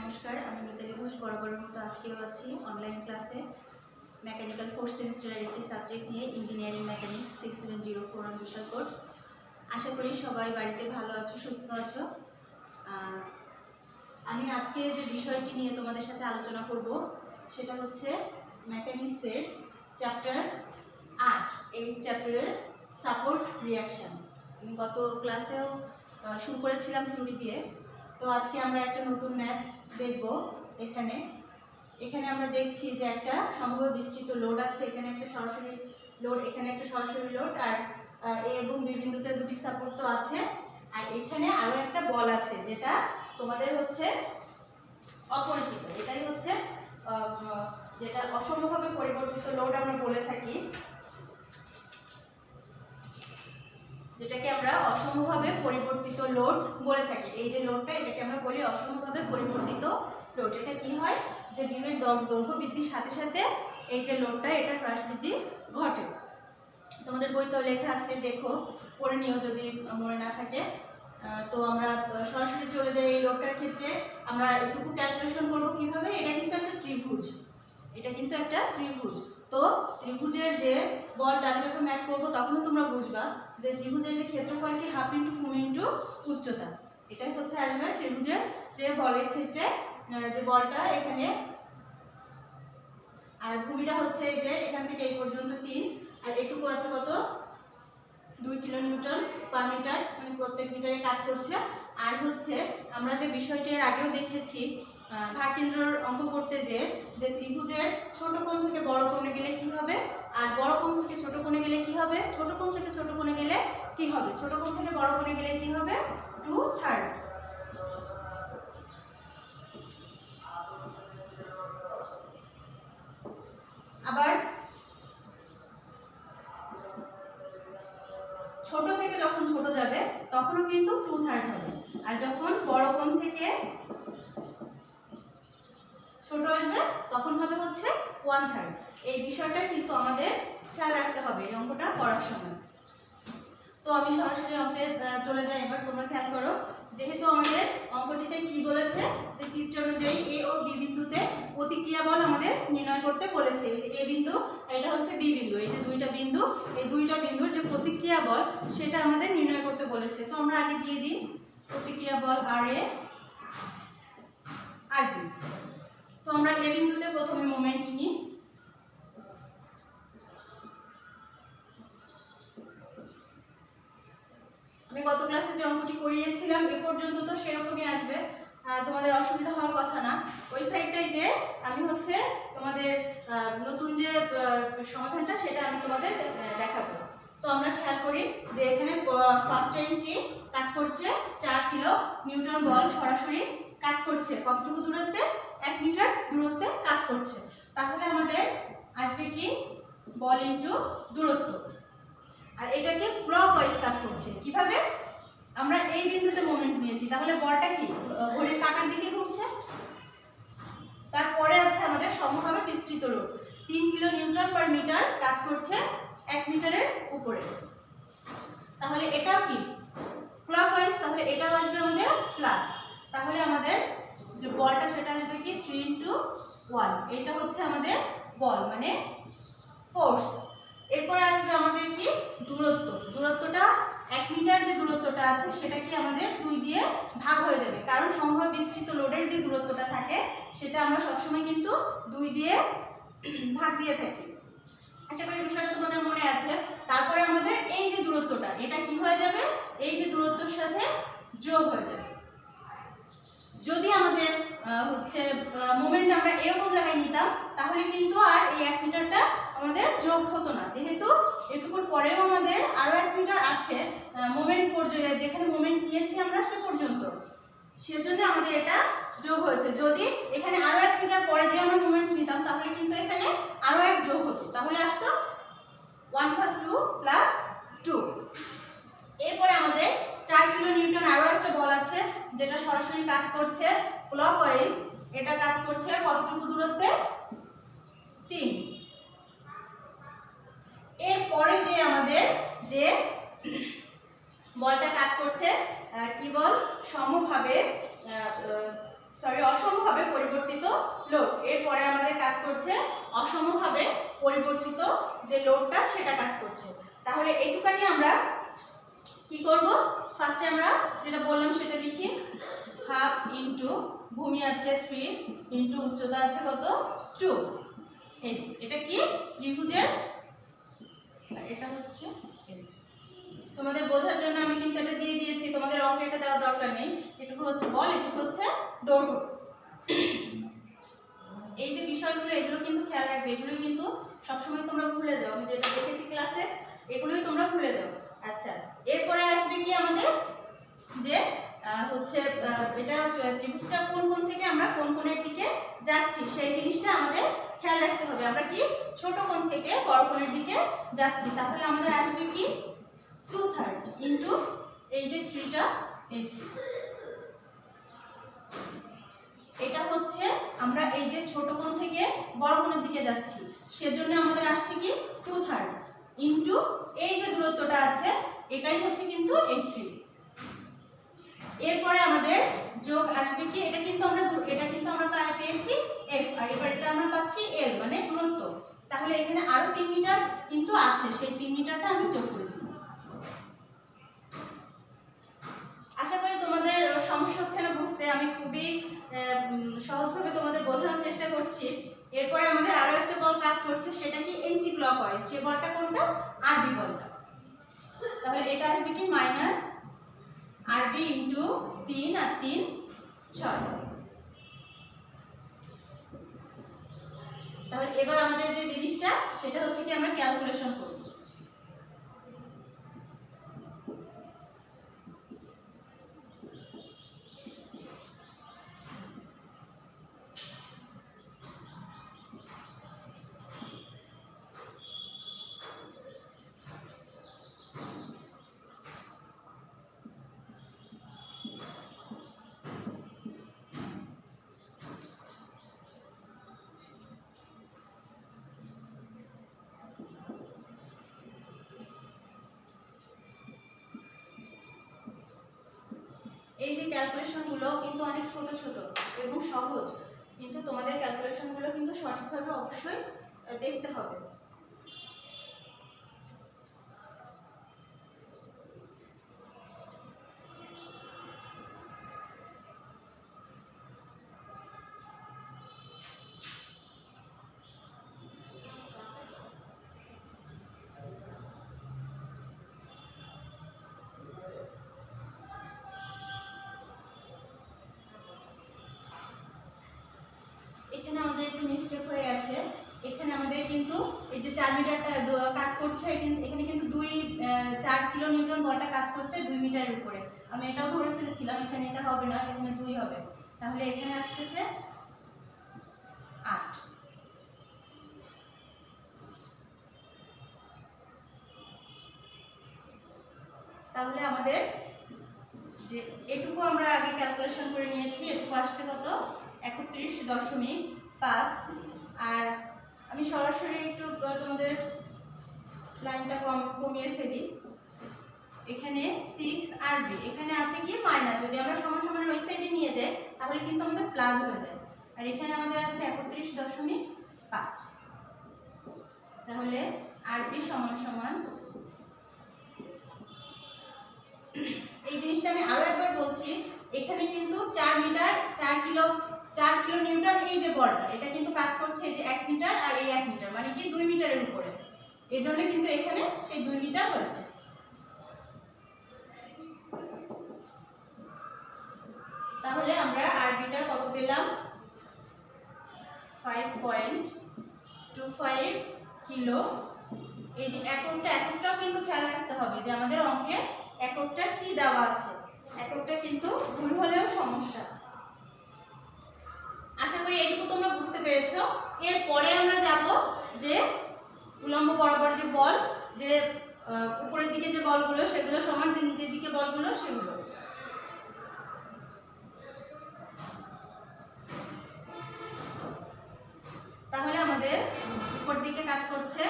নমস্কার, আমি মিতালি ঘোষ। বরাবরের মতো আজকেও আছি অনলাইন ক্লাসে মেকানিক্যাল 4th সেমিস্টারের একটি সাবজেক্ট নিয়ে, ইঞ্জিনিয়ারিং মেকানিক্স 6704 বিষয় কোড। আশা করি সবাই বাড়িতে ভালো আছো, সুস্থ আছো। আমি আজকে যে বিষয়টি নিয়ে তোমাদের সাথে আলোচনা করব সেটা হচ্ছে মেকানিক্সের চ্যাপ্টার 8, এই চ্যাপ্টারের সাপোর্ট রিয়াকশান। আমি গত ক্লাসেও শুরু করেছিলাম থিওরি দিয়ে, তো আজকে আমরা একটা নতুন ম্যাথ দেখব। এখানে আমরা দেখছি যে একটা সম্ভাব্য বিস্তৃত লোড আছে, এখানে একটা সরাসরি লোড, এখানে একটা সরাসরি লোড, আর এ এবং বি বিন্দুতে দুটি সাপোর্ট তো আছে, আর এখানে আরও একটা বল আছে যেটা তোমাদের হচ্ছে অপরিচিত। এটাই হচ্ছে যেটা অসমভাবে পরিবর্তিত লোড আমরা বলে থাকি, যেটাকে আমরা অসমভাবে পরিবর্তিত লোড বলে থাকি। এই যে লোডটা, এটাকে আমরা বলি অসমভাবে পরিবর্তিত লোড। এটা কি হয় যে বিমের দৈর্ঘ্য বৃদ্ধির সাথে সাথে এই যে লোডটা, এটা হ্রাস বৃদ্ধি ঘটে। তোমাদের বইতেও লেখা আছে, দেখো পড়ে নিও যদি মনে না থাকে। তো আমরা সরাসরি চলে যাই এই লোডটার ক্ষেত্রে। আমরা এটুকু ক্যালকুলেশন করবো কিভাবে। এটা কিন্তু একটা ত্রিভুজ, তো ত্রিভুজের যে বলটা আমি যখন ম্যাথ করবো তখনও তোমরা বুঝবা যে ত্রিভুজের যে ক্ষেত্রফলটি হাফ ইন্টু ভূমি ইন্টু উচ্চতা, এটাই হচ্ছে আসবে ত্রিভুজের যে বলের ক্ষেত্রে, যে বলটা এখানে, আর ভূমিটা হচ্ছে এই যে এখান থেকে এই পর্যন্ত 3, আর এটুকু আছে কত 2 কিলোনিউটন পার মিটার, মানে প্রত্যেক মিটারে কাজ করছে। আর হচ্ছে আমরা যে বিষয়টি এর আগেও দেখেছি ভারকেন্দ্রর অঙ্ক করতে, যে ত্রিভুজের ছোট কোণ থেকে বড় কোণে গেলে কি হবে, আর বড় কোণ থেকে ছোট কোণে গেলে কি হবে, ছোট কোণ থেকে ছোট কোণে গেলে কি হবে, ছোট কোণ থেকে বড় কোণে গেলে কি হবে 2/3। আবার ছোট থেকে যখন ছোট যাবে তখনও কিন্তু 2/3 হবে, আর যখন বড় কোণ থেকে ছোট আসবে তখন হবে হচ্ছে 1/3। এই বিষয়টা কিন্তু আমাদের খেয়াল রাখতে হবে এই অঙ্কটা করার সময়। তো আমি সরাসরি অঙ্কে চলে যাই। এবার তোমরা খেয়াল করো, যেহেতু আমাদের অঙ্কটিতে কি বলেছে যে চিত্র অনুযায়ী এ ও বি বিন্দুতে প্রতিক্রিয়া বল আমাদের নির্ণয় করতে বলেছে। এই যে এ বিন্দু, এটা হচ্ছে বি বিন্দু, এই যে দুইটা বিন্দু, এই দুইটা বিন্দুর যে প্রতিক্রিয়া বল সেটা আমাদের নির্ণয় করতে বলেছে। তো আমরা আগে দিয়ে দিই প্রতিক্রিয়া বল আর এ আর বি। তো আমরা এ বিন্দুতে প্রথমে মোমেন্ট নিই। আমি গত ক্লাসে যে অঙ্কটি করিয়েছিলাম এ পর্যন্ত তো সেরকমই আসবে, তোমাদের অসুবিধা হওয়ার কথা না। ওই সাইডটাই যে আমি হচ্ছে তোমাদের নতুন যে সমাধানটা সেটা আমি তোমাদের দেখাবো। তো আমরা খেয়াল করি যে এখানে ফার্স্ট টাইম কি কাজ করছে, 4 কিলো নিউটন বল সরাসরি কাজ করছে। কতটুকু দূরত্বে? 1 মিটার দূরত্বে কাজ করছে। তাহলে আমাদের আসবে কি বল ইনটু দূরত্ব, আর এটাকে ক্লকওয়াইজ কাজ করছে। কিভাবে? আমরা এই বিন্দুতে মোমেন্ট নিয়েছি, তাহলে বলটা কি ঘড়ির কাঁটার দিকে ঘুরছে। তারপরে আছে আমাদের সমভাবে বিস্তৃত load, 3 kilo newton per metre কাজ করছে 1 মিটারের উপরে। তাহলে এটাও কি ক্লকওয়াইজ, তাহলে এটাও আসবে আমাদের প্লাস। তাহলে আমাদের যে বলটা সেটা আসবে কি 3 × 1। এটা হচ্ছে আমাদের বল মানে ফোর্স। এরপরে আসবে আমাদের কি দূরত্ব। দূরত্বটা 1 মিটার যে দূরত্বটা আছে সেটা কি আমাদের 2 দিয়ে ভাগ হয়ে যাবে, কারণ সমভাবে বিস্তৃত লোডের যে দূরত্বটা থাকে সেটা আমরা সবসময় কিন্তু 2 দিয়ে ভাগ দিয়ে থাকি। আশা করি বিষয়টা তোমাদের মনে আছে। তারপরে আমাদের এই যে দূরত্বটা, এটা কি হয়ে যাবে, এই যে দূরত্বের সাথে যোগ হয়ে যাবে। যদি আমাদের হচ্ছে মোমেন্ট আমরা এরকম জায়গায় নিতাম তাহলে কিন্তু আর এই 1 মিটারটা আমাদের যোগ হতো না, যেহেতু এটুকুর পরেও আমাদের আরো 1 মিটার আছে মোমেন্ট পর্যন্ত, যেখানে মোমেন্ট নিয়েছি আমরা সে পর্যন্ত, সেজন্য আমাদের এটা যোগ হয়েছে। যদি এখানে আরো 1 মিটার পরে যে আমরা মোমেন্ট নিতাম তাহলে কিন্তু এখানে আরো 1 যোগ হতো, তাহলে আসতো 1/2 + 2। এরপরে আমাদের 4 কিলো নিউটন আরো একটা বল আছে যেটা সরাসরি কাজ করছে ক্লকওয়াইজ। এটা কাজ করছে কতটুকু দূরত্বে? 3। এরপরে যে আমাদের যে বলটা কাজ করছে কি বল, অসমভাবে অসমভাবে পরিবর্তিত যে লোডটা সেটা কাজ করছে। তাহলে এইটুকানি আমরা কি করব, ফার্স্টে আমরা যেটা বললাম সেটা লিখি। হাফ ইন্টু ভূমি আছে 3 ইন্টু উচ্চতা আছে কত 2। এই যে এটা কি ত্রিভুজের, এটা হচ্ছে তোমাদের বোঝার জন্য আমি কিন্তু এটা দিয়ে দিয়েছি, তোমাদের অঙ্কে এটা দেওয়ার দরকার নেই। এটুকু হচ্ছে বল, এটুকু হচ্ছে দৈর্ঘ্য। এই যে বিষয়গুলো এগুলো কিন্তু খেয়াল রাখবে, এগুলো কিন্তু সবসময় তোমরা ভুলে যাও। আমি যেটা দেখেছি ক্লাসে এগুলোই তোমরা ভুলে যাও। আচ্ছা, এরপরে আসবে কি আমাদের যে হচ্ছে এটা ত্রিভুজটা কোন কোণ থেকে আমরা কোন কোণের দিকে যাচ্ছি সেই জিনিসটা আমাদের খেয়াল রাখতে হবে। আমরা কি ছোট কোণ থেকে বড় কোণের দিকে যাচ্ছি, তাহলে আমাদের আসবে কি 2/3 ইন্টু এই যে 3টা, এই 3। এটা হচ্ছে আমরা এই যে ছোট কোণ থেকে বড় কোণের দিকে যাচ্ছি, সেজন্য আমাদের আসছে কি 2/3 ইন্টু এই যে দূরত্বটা আছে এটাই হচ্ছে কিন্তু এই 3। এরপরে আমাদের যোগ আসবে কি, এটা কিন্তু আমরা পেয়েছি f, আর এবার এটা আমরা পাচ্ছি l মানে দূরত্ব। তাহলে এখানে আরো 3 মিটার কিন্তু আছে, সেই 3 মিটারটা আমি যোগ করে দিই। আশা করি তোমাদের সমস্যা হচ্ছে না বুঝতে, আমি খুবই সহজভাবে তোমাদের বোঝানোর চেষ্টা করছি। এরপরে আমাদের আরো একটা বল কাজ করছে, সেটা কি এন্টি ক্লকওয়াইজ। সে বলটা কোনটা, আরবি বলটা। তাহলে এটা আসবে কি মাইনাস আরবি ইন্টু 3 আর 3 6। তাহলে এবার আমাদের যে জিনিসটা সেটা হচ্ছে কি আমরা ক্যালকুলেশন করব। এই যে ক্যালকুলেশনগুলো কিন্তু অনেক ছোট ছোট এবং সহজ, কিন্তু তোমাদের ক্যালকুলেশনগুলো কিন্তু সঠিকভাবে অবশ্যই দেখতে হবে। এখানে আমাদের একটু মিস্টেক হয়ে গেছে। এখানে আমাদের কিন্তু এই যে 4 মিটারটা কাজ করছে, এখানে কিন্তু 4 কিলো নিউটন বলটা কাজ করছে 2 মিটারের উপরে। আমি এটাও ধরে ফেলেছিলাম, এখানে এটা হবে না, এখানে 2 হবে। তাহলে এখানে আসতেছে 8। তাহলে আমাদের যে এটুকু আমরা আগে ক্যালকুলেশন করে নিয়েছি, এটুকু আসছে কত 31.5। আর আমি সরাসরি একটু তোমাদের লাইনটা কমিয়ে ফেলি। এখানে 6 আর বি, এখানে আছে কি মাইনাস, যদি আমরা সমান সমান ওই সাইডে নিয়ে যাই তাহলে কিন্তু আমাদের প্লাস হয়ে যায়। আর এখানে আমাদের আছে 31.5। তাহলে আর বি সমান সমান, এই জিনিসটা আমি আরো একবার বলছি, এখানে কিন্তু 4 মিটার 4 কিলো নিউটন এই যে বলটা এটা কিন্তু কাজ করছে এই যে 1 মিটার আর এই 1 মিটার মানে কি 2 মিটারের উপরে, এই জন্য কিন্তু এখানে সেই 2 মিটার হয়েছে। তাহলে আমরা আরবিটা কত পেলাম, 5.25 কিলো। এই যে এককটাও কিন্তু খেয়াল রাখতে হবে যে আমাদের অঙ্কে এককটা কি দেওয়া আছে, এককটা কিন্তু ভুল হলেও সমস্যা। আশা করি এটুকু তোমরা বুঝতে পেরেছো। এরপরে আমরা যাব যে উলম্ব বরাবর যে বল, যে উপরের দিকে যে বলগুলো সেগুলো সমান, যে নিচের দিকে বলগুলো সেগুলো। তাহলে আমাদের উপর দিকে কাজ করছে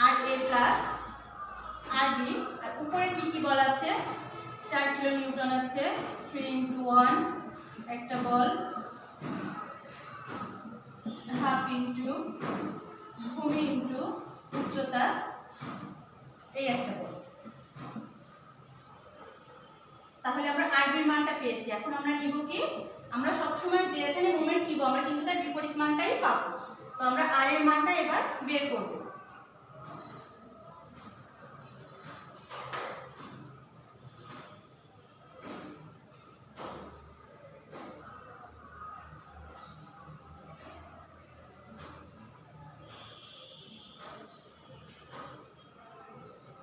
আর এ প্লাস আর বি, আর উপরে কি কি বল আছে, 4 কিলো নিউটন আছে, 3 × 1 একটা বল, হাফ ইন্টু উচ্চতা এই একটা বল। তাহলে আমরা আরবির মানটা পেয়েছি। এখন আমরা নিব কি, আমরা সবসময় যে এখানে মোমেন্ট নিব আমরা কিন্তু তার বিপরীত মানটাই পাবো। তো আমরা আর এর মানটা এবার বের করব।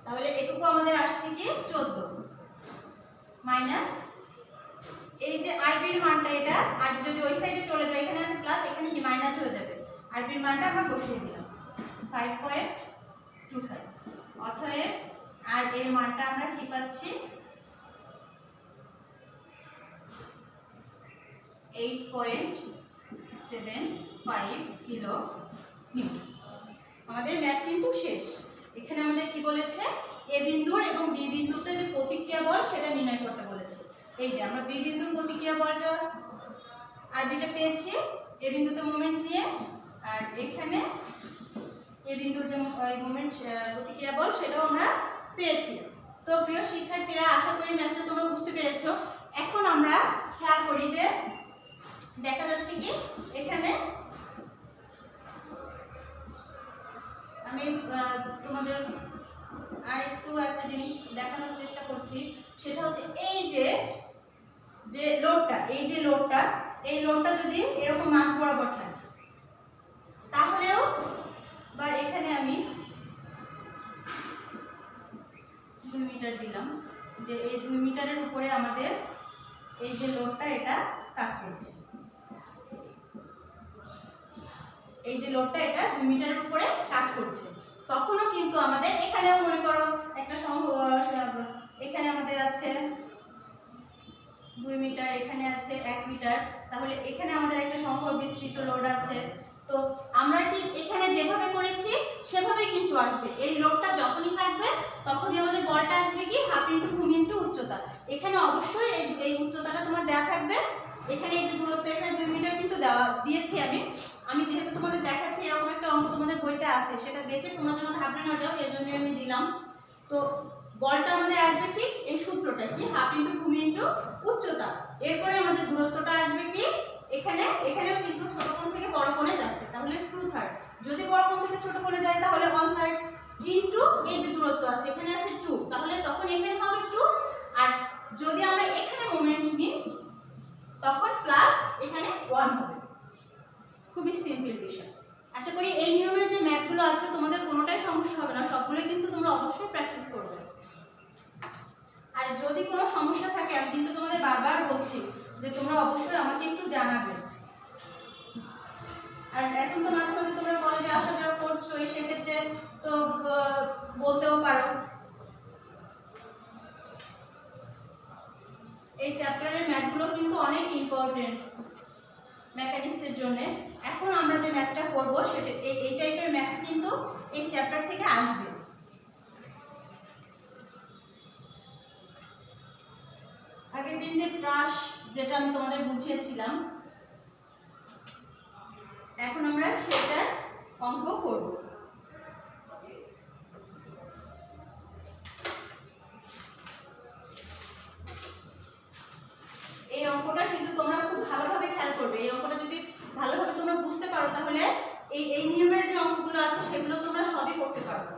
তাহলে এটুকু আমাদের আসছে কি 14 মাইনাস এই যে আরবির মানটা, এটা আর যদি ওই সাইডে চলে যায়, এখানে আছে প্লাস, এখানে কি মাইনাস হয়ে যাবে। আরবির মানটা আমরা বসিয়ে দিলাম 5.25। অতএব আর এর মানটা আমরা কি পাচ্ছি 8.75 কিলো নিউটন। আমাদের ম্যাথ কিন্তু শেষ। এখানে আমাদের কি বলেছে, এ বিন্দুর এবং বি বিন্দুতে যে প্রতিক্রিয়া বল সেটা নির্ণয় করতে বলেছে। এই যে আমরা বি বিন্দুর প্রতিক্রিয়া বলটা আরবিটা পেয়েছি এ বিন্দুতে মোমেন্ট নিয়ে, আর এখানে এ বিন্দুর যে মোমেন্ট প্রতিক্রিয়া বল সেটাও আমরা পেয়েছি। তো প্রিয় শিক্ষার্থীরা, আশা করি ম্যাথটা তোমরা বুঝতে পেরেছো। এখন আমরা খেয়াল করি যে দেখা যাচ্ছে কি এখানে আমি তোমাদের আর একটু একটা জিনিস দেখানোর চেষ্টা করছি। সেটা হচ্ছে এই যে লোডটা, এই লোডটা যদি এরকম মাঝ বরাবর থাকে তাহলেও, বা এখানে আমি 2 মিটার দিলাম, যে এই 2 মিটারের উপরে আমাদের এই যে লোডটা এটা কাজ করছে। এই যে লোডটা এটা 2 মিটারের উপরে কাজ করছে, তখনও কিন্তু আমাদের এখানেও মনে করো একটা এখানে আমাদের আছে 2 মিটার, এখানে আছে 1 মিটার, তাহলে এখানে আমাদের একটা সমবাহু বিস্তৃত লোড আছে। তো আমরা ঠিক এখানে যেভাবে করেছি সেভাবে কিন্তু আসবে। এই লোডটা যখনই থাকবে তখনই আমাদের বলটা আসবে কি হাফ ইনটু ভূমি ইনটু উচ্চতা। এখানে অবশ্যই এই উচ্চতাটা তোমার দেওয়া থাকবে। এখানে এই যে দূরত্ব, এখানে 2 মিটার কিন্তু দিয়েছি আমি যেহেতু তোমাদের দেখাচ্ছি, এরকম একটা অঙ্ক তোমাদের বইতে আছে, সেটা দেখে তোমরা যেন ঘাবড়ে না যাও, এই জন্য আমি দিলাম। তো বলটা আমাদের আসবে ঠিক এই সূত্রটা কি, হাফ ইনটু ভূমি ইনটু উচ্চতা। এরপরে আমাদের দূরত্বটা আসবে কি এখানেও কিন্তু ছোট কোণ থেকে বড় কোণে যাচ্ছে, তাহলে 2/3। যদি বড় কোণ থেকে ছোট কোণে যায় তাহলে 1/3 ইনটু এই যে দূরত্ব আছে, এখানে আছে 2, তাহলে তখন এখানে হবে 2। আর যদি আমরা এখানে মোমেন্ট নিই তখন প্লাস এখানে 1 হবে। খুবই সিম্পল বিষয়। আশা করি এই নিয়মের যে ম্যাথগুলো আছে তোমাদের কোনোটাই সমস্যা হবে না, সবগুলোই কিন্তু তোমরা অবশ্যই প্র্যাকটিস করবে। আর যদি কোনো সমস্যা থাকে আমি কিন্তু তোমাদের বারবার বলছি যে তোমরা অবশ্যই আমাকে একটু জানাবে। আর এখন তো মাঝে মাঝে তোমরা কলেজে আসা যাওয়া করছো, সেক্ষেত্রে তো বলতেও পারো। এই চ্যাপ্টারের ম্যাথগুলো কিন্তু অনেক ইম্পর্টেন্ট মেকানিক্সের জন্য। এখন আমরা যে ম্যাথটা করব সেটা এই টাইপের ম্যাথ কিন্তু এই চ্যাপ্টার থেকে আসবে। আগের দিন যে ট্রাস যেটা আমি তোমাদের বুঝিয়েছিলাম, এখন আমরা সেটার অঙ্ক করব। এই অঙ্কটা কিন্তু তোমরা খুব ভালোভাবে খেয়াল করবে। এই অঙ্কটা যদি ভালোভাবে তোমরা বুঝতে পারো তাহলে এই নিয়মের যে অঙ্কগুলো আছে সেগুলো তোমরা সবই করতে পারবে।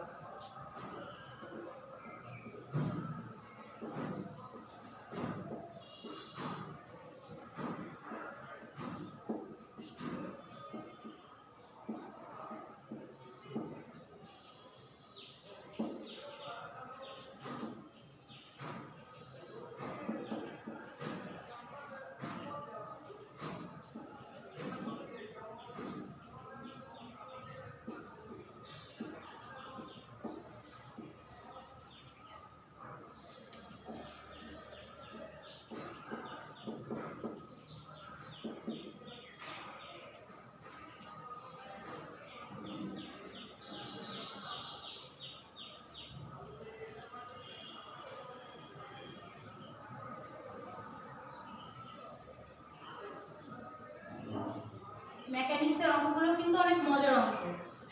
মেকানিক্সের অঙ্কগুলো কিন্তু অনেক মজার অঙ্ক।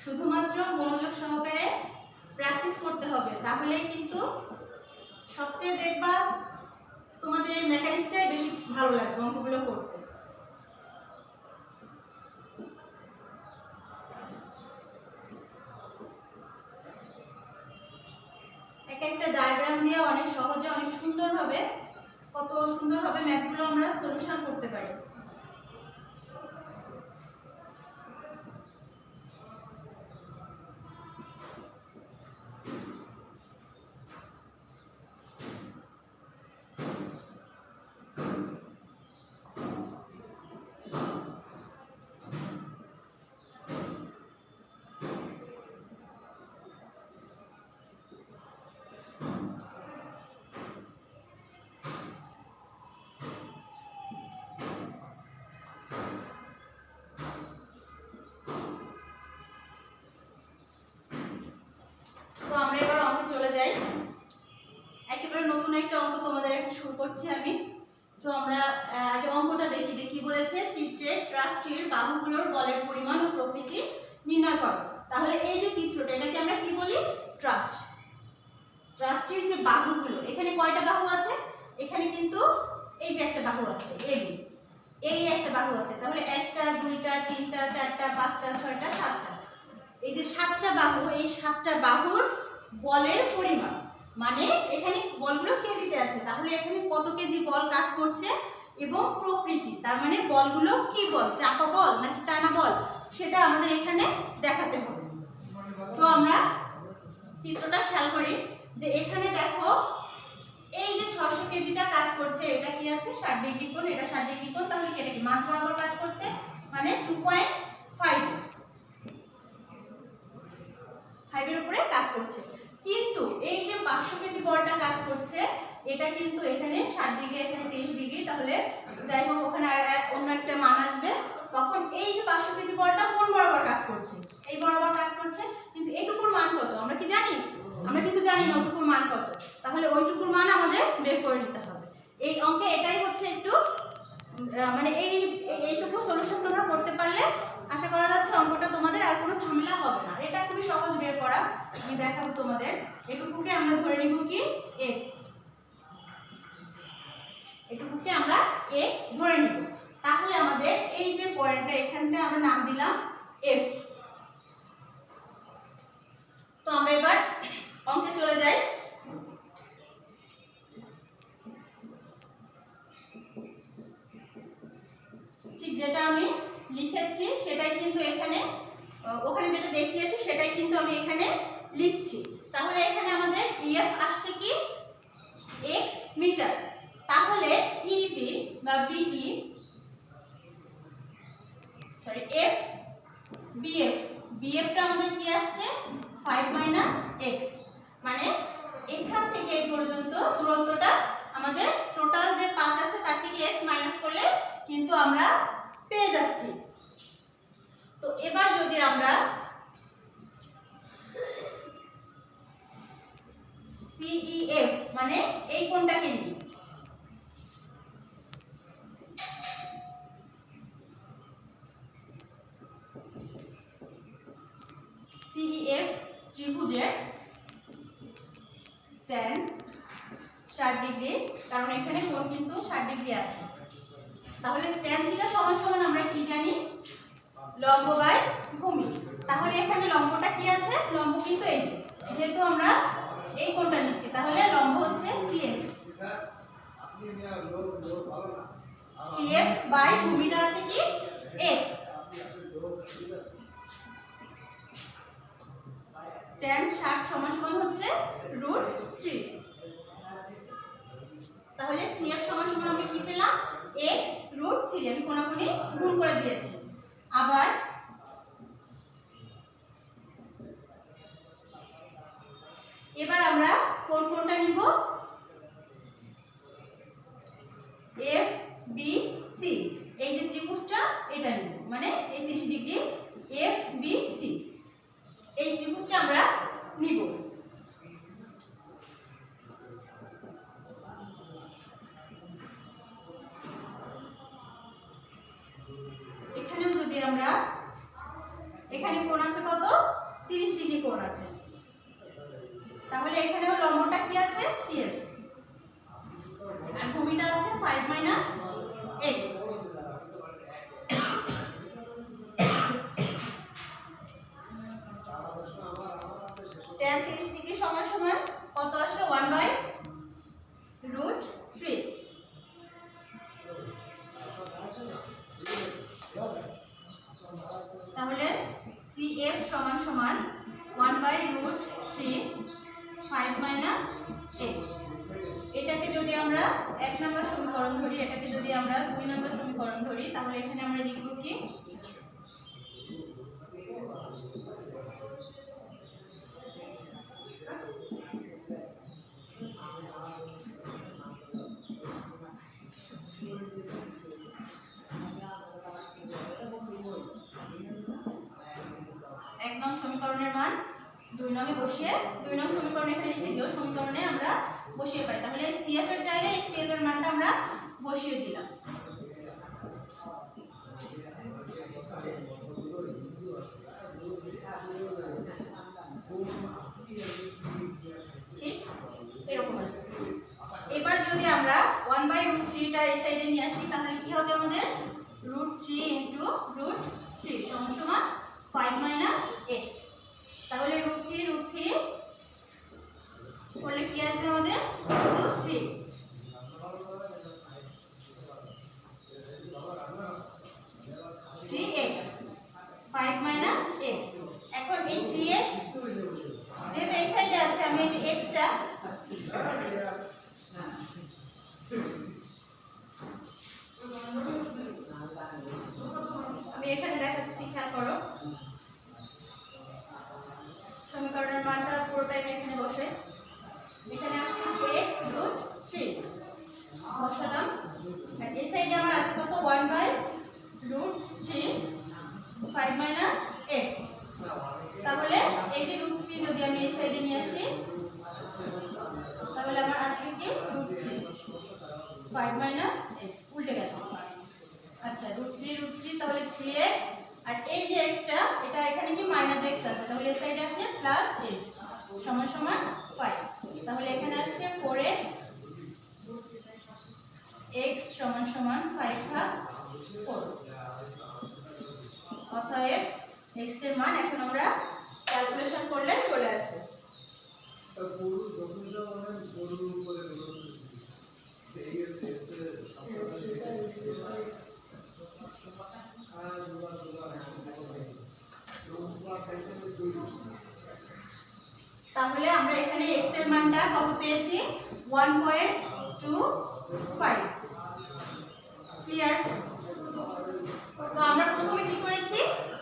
শুধুমাত্র মনোযোগ সহকারে প্র্যাকটিস করতে হবে, তাহলেই কিন্তু সবচেয়ে দেখবা তোমাদের এই মেকানিক্সটাই বেশি ভালো লাগবে অঙ্কগুলো করতে। এক একটা ডায়াগ্রাম দিয়ে অনেক সহজে অনেক সুন্দরভাবে, কত সুন্দরভাবে ম্যাথগুলো আমরা সলিউশন করতে পারি। আমি তো আমরা আগে অঙ্কটা দেখি যে কি বলেছে, চিত্রে ট্রাসটির বাহুগুলোর বলের পরিমাণ ও প্রকৃতি নির্ণয় করো। তাহলে এই যে চিত্রটা, এটাকে আমরা কি বলি? ট্রাস। ট্রাসটির যে বাহুগুলো, এখানে কয়টা বাহু আছে? এখানে কিন্তু এই যে একটা বাহু আছে, এই একটা বাহু আছে। তাহলে একটা, দুইটা, তিনটা, চারটা, পাঁচটা, ছয়টা, সাতটা, এই যে সাতটা বাহু, এই সাতটা বাহুর বলের পরিমাণ, মানে এখানে বলগুলো কেজিতে আছে, তাহলে এখানে কত কেজি বল কাজ করছে এবং প্রকৃতি, তার মানে বলগুলো কি বল, চাপা বল নাকি টানা বল, সেটা আমাদের এখানে দেখাতে হবে। তো আমরা চিত্রটা খেয়াল করি যে এখানে দেখো এই যে 600 কেজিটা কাজ করছে, এটা কি আছে? 60 ডিগ্রি কোণ, এটা 60 ডিগ্রি কোণ, তাহলে কি এটা কি মাঝ বরাবর কাজ করছে, মানে 2.5 এর উপরে কাজ করছে। কিন্তু এই যে 500 কেজি বলটা কাজ করছে, এটা কিন্তু এখানে 60 ডিগ্রি, এখানে 30 ডিগ্রি, তাহলে যাই হোক ওখানে অন্য একটা মান আসবে। তখন এই যে 500 কেজি বলটা কোন বরাবর কাজ করছে? এই বরাবর কাজ করছে, কিন্তু এইটুকুর মান কত আমরা কি জানি? আমরা কিন্তু জানি না ওইটুকুর মান কত, তাহলে ওইটুকুর মান আমাদের বের করে নিতে হবে। এই অঙ্কে এটাই হচ্ছে একটু মানে এইটুকু সলিউশন তোমরা করতে পারলে আশা করা যাচ্ছে অঙ্কটা তোমাদের আর কোনো ঝামেলা হবে না। এটা খুবই সহজ বের করা, আমি দেখাবো তোমাদের। এটুকুকে আমরা ধরে নিব কি x, এটুকুকে আমরা x ধরে নিব। তাহলে আমাদের এই যে পয়েন্টটা, এখানটা আমরা নাম দিলাম f। তো আমরা এবার অঙ্কে চলে যাই। ঠিক যেটা আমি লিখেছি সেটাই কিন্তু এখানে, ওখানে যেটা দেখিয়েছি সেটাই কিন্তু আমি এখানে লিখছি। তাহলে এখানে আমাদের EF আসছে কি x মিটার। তাহলে EB বা BE সরি F BF, BFটা আমাদের কি আসছে 5 - x, মানে এখান থেকে এই পর্যন্ত দূরত্বটা আমাদের টোটাল যে 5 আছে তার থেকে x মাইনাস করলে কিন্তু আমরা পেয়ে যাচ্ছি। তো এবার যদি আমরা CEF মানে এই কোণটাকে নিই, CEF ত্রিভুজের tan 60 ডিগ্রি, কারণ এখানে কোণ কিন্তু 60 ডিগ্রি আছে। তাহলে tan থিটা সমান সমান আমরা কি জানি? লম্ব বাই ভূমি। তাহলে এখানে লম্বটা কি আছে? লম্ব কিন্তু এই যে, যেহেতু আমরা এই কোণটা নিচ্ছি, তাহলে লম্ব হচ্ছে CF। CF বাই ভূমিটা আছে কি x। tan 60 সমান সমান হচ্ছে √3। তাহলে CF সমান সমান আমরা কি পেলাম? x √3। আমি কোণাকুণি গুণ করে দিয়েছি। আবার এবার আমরা কোন কোণটা নিব? FBC, এই যে ত্রিভুজটা এটা নিব, মানে এই 30 ডিগ্রি FBC, এই ত্রিভুজটা আমরা নিব। এখানেও যদি আমরা, এখানে কোণ আছে কত? 30 ডিগ্রি কোণ আছে। তাহলে এখানেও লম্বটা কি আছে CF আর ভূমিটা আছে 5 - x। tan 30 ডিগ্রি সমান সমান কত আসে 1/√3। তাহলে CF সমান সমান 1/√3 5 - x। এটাকে যদি আমরা 1 নম্বর সমীকরণ ধরি, এটাকে যদি আমরা 2 নম্বর সমীকরণ ধরি, তাহলে এখানে আমরা লিখব কি সমীকরণের মান 2 নং এ বসিয়ে 2 নং সমীকরণ এখানে লিখে দিও, সমীকরণে আমরা বসিয়ে পাই। তাহলে CF এর জায়গায় CF এর মানটা আমরা বসিয়ে দিলাম। ঠিক এরকম। এবার যদি আমরা 1/√3 টা এই সাইডে নিয়ে আসি, তাহলে কি হবে আমাদের √3 * √3 সমান সমান 5 - x। তাহলে √3 করলে কি আসবে আমাদের শুধু 3। 3x 5 - x। এখন এই 3x যেহেতু এই সাইডে আছে, আমি এই যে x টা আমি এখানে দেখাচ্ছি, খেয়াল করো। সমীকরণের মানটা পুরোটাই এখানে বসে, এখানে আসছে x √3 বসালাম। আর এই সাইডে আমার আছে কত 1/√3 5 - x। তাহলে এই যে √3 যদি আমি এই সাইডে নিয়ে আসি, তাহলে আমার আসবে কি √3 5 - x উল্টে গেল। আচ্ছা √3 তাহলে 3x, আর এই যে x টা এটা এখানে কি -x আছে, তাহলে এই সাইডে আসছে +x সমান সমান 5। তাহলে এখানে আসছে 4x x সমান সমান 5/4। অতএব x এর মান এখন আমরা ক্যালকুলেশন করলে চলে আসবে। তাহলে আমরা এখানে x এর মানটা কত পেয়েছি 1.25। ক্লিয়ার? তো আমরা প্রথমে কি করেছি,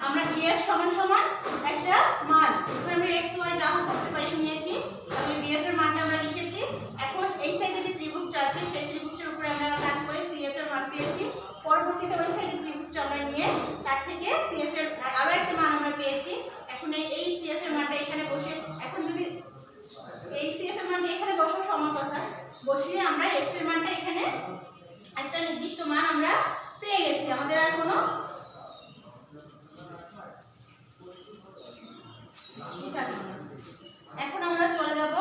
আমরা EF সমান সমান একটা মান, এখানে আমরা x y যা হোক করতে পারি নিয়েছি। তাহলে BF এর মানটা আমরা লিখেছি। এখন এই সাইডে যে ত্রিভুজটা আছে সেই ত্রিভুজটার উপরে আমরা কাজ করে CF এর মান পেয়েছি। পরবর্তীতে ওই সাইডে ত্রিভুজটা আমরা নিয়ে তার থেকে CF এর আরো একটা মান আমরা পেয়েছি। এখন এই CF এর মানটা এখানে বসে, এখন যদি এই CF এর মানটা এখানে বসার সমান কথা, বসিয়ে আমরা x এর মানটা এখানে একটা নির্দিষ্ট মান আমরা পেয়ে গেছি। আমাদের আর কোনো এখন আমরা চলে যাব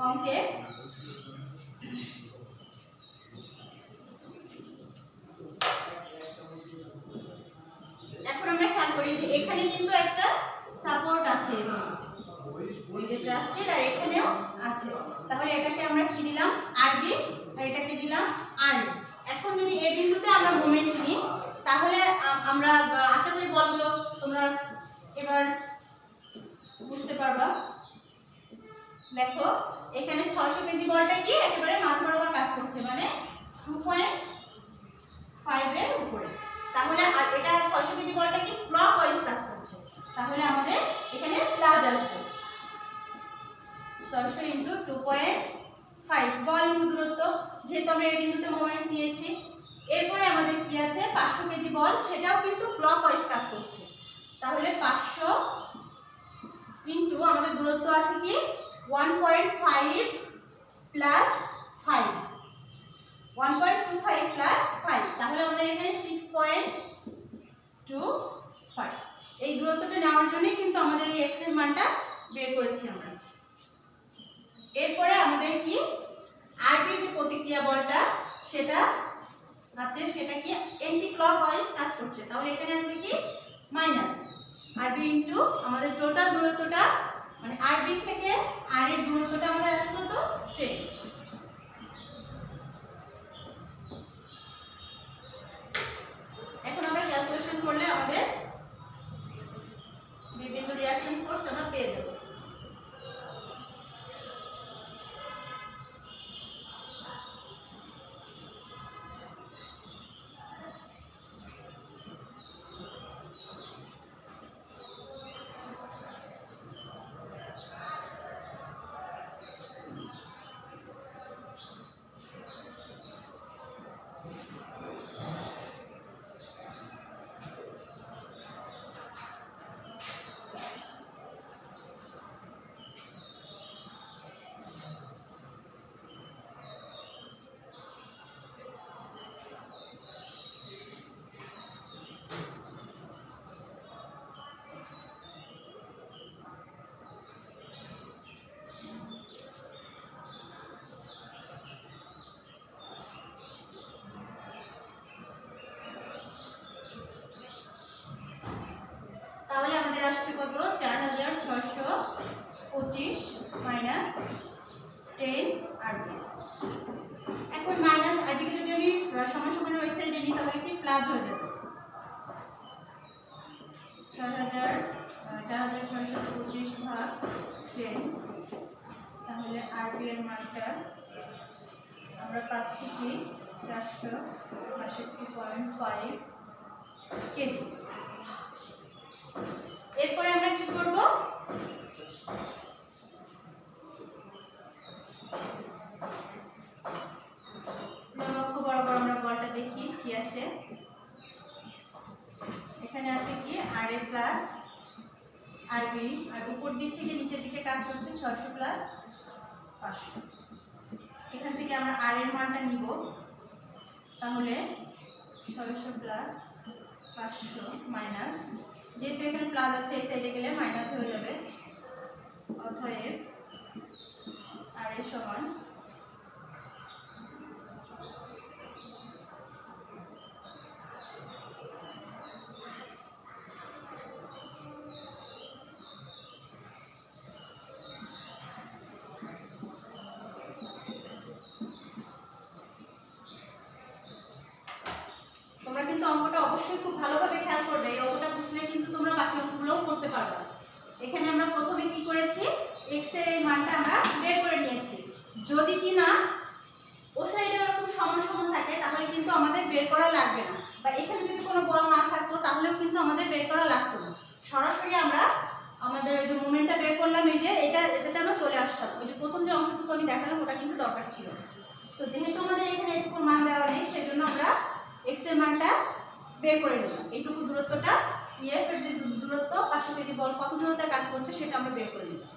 অঙ্কে। এখন আমরা খেয়াল করি যে এখানে কিন্তু একটা সাপোর্ট আছে, ওই যে ট্রাস্টেড, আর এখানেও আছে। তাহলে এটাকে আমরা কি দিলাম RB, আর এটাকে দিলাম RE। এখন যদি এই বিন্দুতে আমরা মোমেন্ট নিই, তাহলে আমরা আশা করি বলগুলো তোমরা এবার বুঝতে পারবা। দেখো এখানে 600 কেজি বলটা কি একেবারে মাঝ বরাবর কাজ করছে, মানে 2.5 এর উপরে। তাহলে আর এটা 600 কেজি বলটা কি ক্লকওয়াইজ কাজ করছে, তাহলে আমাদের এখানে প্লাস আসবে 600 × 2.5 বল ইনটু দূরত্ব। যেহেতু আমরা এই বিন্দুতে মোমেন্ট নিয়েছি, এরপরে আমাদের কি আছে 500 কেজি বল, সেটাও কিন্তু ক্লকওয়াইজ কাজ করছে। তাহলে 500 ইনটু আমাদের দূরত্ব আছে কি 1.5 প্লাস 5 1.25 প্লাস 5, তাহলে আমাদের এখানে 6.25। এই দূরত্বটা নেওয়ার পাওয়ার জন্যই কিন্তু আমাদের এই x এর মানটা বের করেছি আমরা। এরপরে আমাদের কি আরবির যে প্রতিক্রিয়া বলটা সেটা আছে, সেটা কি এন্টি ক্লকওয়াইজ কাজ করছে। তাহলে এখানে আসবে কি মাইনাস আরবি ইনটু আমাদের টোটাল দূরত্বটা, মানে আরবি থেকে আর এর দূরত্বটা আমাদের আছে কত 10। এখন আমরা ক্যালকুলেশন করলে আমাদের বিভিন্ন রিঅ্যাকশন ফোর্স আমরা পেয়ে যাব। তাহলে আমাদের আসছে কত 4625 মাইনাস 10 আরবি। এখন মাইনাস আরবিকে যদি আমি সমান সমান ওই সাইডে নিই তাহলে কি প্লাস হয়ে যাবে। 4625 ভাগ 10, তাহলে আরবি এর মানটা আমরা পাচ্ছি কি 462.5 কেজি। এরপরে আমরা কি করব, লক্ষ্য বরাবর আমরা বলটা দেখি কি আসে। এখানে আছে কি আর এ প্লাস আরবি, আর উপর দিক থেকে নিচের দিকে কাজ করছে 600 প্লাস 500। এখান থেকে আমরা আর এর মানটা নিব, তাহলে 600 প্লাস 500 মাইনাস, যেহেতু এখানে প্লাস আছে এই সাইডে গেলে মাইনাস হয়ে যাবে, অতএব আর এর সমান তোমরা কিন্তু অঙ্কটা অবশ্যই খুব ভালোভাবে খেয়াল করবে, এই অঙ্কটা বুঝলে কিন্তু তোমরা বাকি অঙ্কগুলোও করতে পারবে। এখানে আমরা প্রথমে কি করেছি, x এর এই মানটা আমরা বের করে নিয়েছি। যদি কি না ও সাইডে এরকম সমান সমান থাকে তাহলে কিন্তু আমাদের বের করা লাগবে না, বা এখানে যদি কোনো বল না থাকতো তাহলেও কিন্তু আমাদের বের করা লাগতো না। সরাসরি আমরা আমাদের এই যে মোমেন্টটা বের করলাম, এই যে এটাতে আমরা চলে আসতাম। ওই যে প্রথম যে অংশটুকু আমি দেখালাম ওটা কিন্তু দরকার ছিল। তো যেহেতু আমাদের এখানে এটুকু মান দেওয়া নেই সেজন্য আমরা x এর মানটা বের করে নিলাম। এইটুকু দূরত্বটা EF এর যে দূরত্ব 500 কেজি বল কত দূরত্বে কাজ করছে সেটা আমরা বের করে নিলাম।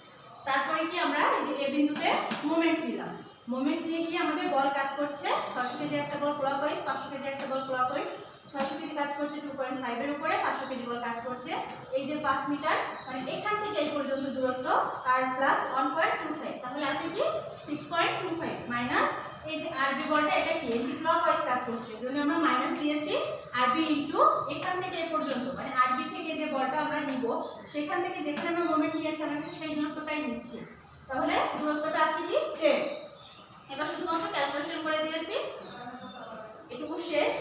তারপরে কি আমরা এই যে এ বিন্দুতে মোমেন্ট নিলাম, মোমেন্ট নিয়ে কি আমাদের বল কাজ করছে 600 কেজি একটা বল ক্লকওয়াইজ, 500 কেজি একটা বল ক্লকওয়াইজ। 600 কেজি কাজ করছে 2.5 এর উপরে, 500 কেজি বল কাজ করছে এই যে 5 মিটার, মানে এখান থেকে এই পর্যন্ত দূরত্ব, আর প্লাস 1.25, তাহলে আসে কি 6.25 মাইনাস এই যে আরবি বলটা এটা কি এন্টি ক্লকওয়াইজ কাজ করছে, এজন্য আমরা মাইনাস দিয়েছি আরবি ইনটু এখান থেকে এই পর্যন্ত, মানে আরবি থেকে যে বলটা আমরা নিব সেখান থেকে যেখানে আমরা মোমেন্ট নিয়েছি আমরা কিন্তু সেই দূরত্বটাই নিচ্ছি। তাহলে দূরত্বটা আছে কি 10। এবার শুধুমাত্র ক্যালকুলেশন করে দিয়েছি, এটুকু শেষ।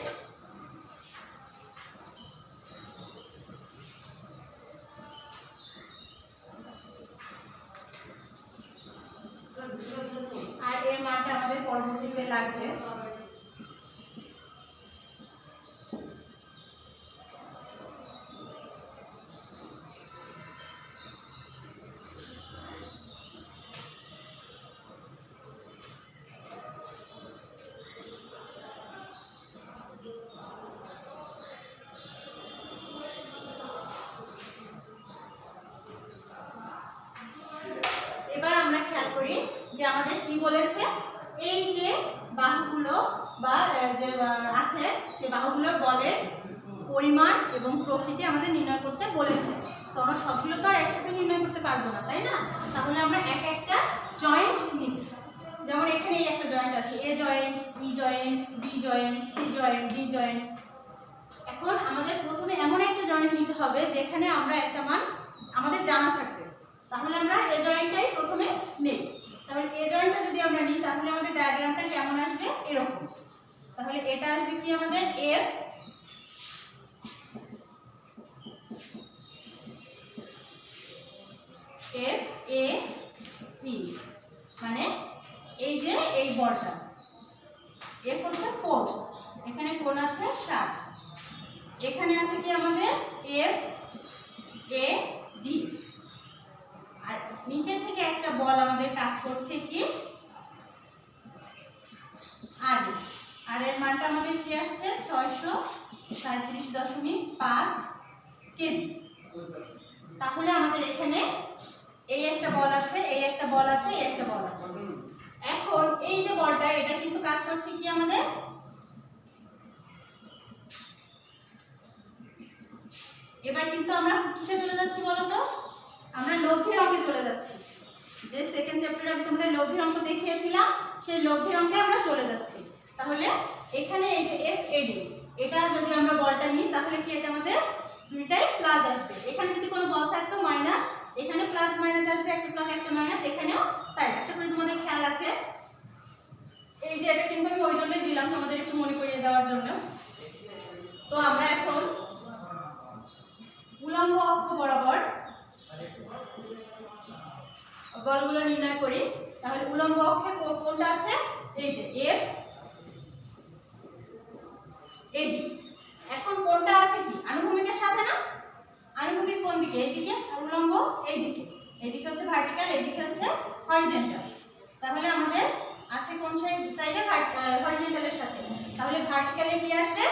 আর এর মানটা আমাদের পরবর্তীতে লাগবে। এবার আমরা খেয়াল করি যে আমাদের কি বলেছে, এই যে বাহুগুলো বা যে আছে সেই বাহুগুলোর বলের পরিমাণ এবং প্রকৃতি আমাদের নির্ণয় করতে বলেছে। তো আমরা সবগুলো তো আর একসাথে নির্ণয় করতে পারবো না, তাই না? তাহলে আমরা এক একটা জয়েন্ট নিব। যেমন এখানে এই একটা জয়েন্ট আছে, A joint, E joint, B joint, C joint, D joint. এখন আমাদের প্রথমে এমন একটা জয়েন্ট নিতে হবে যেখানে আমরা একটা মান আমাদের জানা থাকবে। তাহলে আমরা এ জয়েন্টটাই প্রথমে নেই। তাহলে এ জয়েন্টটা যদি আমরা নিই তাহলে আমাদের ডায়াগ্রামটা কেমন আসবে? এরকম। তাহলে এটা আসবে কি আমাদের এফ, এফ এ ই, মানে এই যে এই বলটা, এফ হচ্ছে ফোর্স, এখানে কোণ আছে 60, এখানে আছে কি আমাদের এফ এ ডি, আর নিচের থেকে একটা বল আমাদের কাজ করছে কি আর, আর এর মানটা আমাদের কি আসছে 637.5 কেজি। তাহলে আমাদের এখানে এই একটা বল আছে, এই একটা বল আছে, এই একটা বল আছে। এখন এই যে বলটা, এটা কিন্তু কাজ করছে কি আমাদের এবার কিন্তু আমরা কিসে চলে যাচ্ছি বলতো? আমরা লব্ধির অঙ্কে চলে যাচ্ছি। যে সেকেন্ড চ্যাপ্টারে আমি তোমাদের লব্ধির অঙ্ক দেখিয়েছিলাম, সেই লব্ধির অঙ্কে আমরা চলে যাচ্ছি। তাহলে এখানে এই যে এফ এ ডি, এটা যদি আমরা বলটা নিই তাহলে কি এটা আমাদের দুইটাই প্লাস আসবে। এখানে যদি কোনো বল থাকতো মাইনাস, এখানে প্লাস মাইনাস আসবে, একটা প্লাস একটা মাইনাস, এখানেও তাই। আশা করি তোমাদের খেয়াল আছে। এই যে এটা কিন্তু আমি ওই জন্যই দিলাম তোমাদের একটু মনে করিয়ে দেওয়ার জন্য। তো আমরা এখন উলম্ব অক্ষ বরাবর বলগুলো নির্ণয় করি। তাহলে উলম্ব অক্ষে কোনটা আছে? এই যে এফ এডি। এখন কোনটা আছে কি আনুভূমিকের সাথে না? আনুভূমিক কোন দিকে? এইদিকে, আর উলম্ব এইদিকে। এইদিকে হচ্ছে ভার্টিক্যাল, এইদিকে হচ্ছে হরিজন্টাল। তাহলে আমাদের আছে কোন সাইডে? হরিজন্টালের সাথে। তাহলে ভার্টিক্যালে কি আসবে?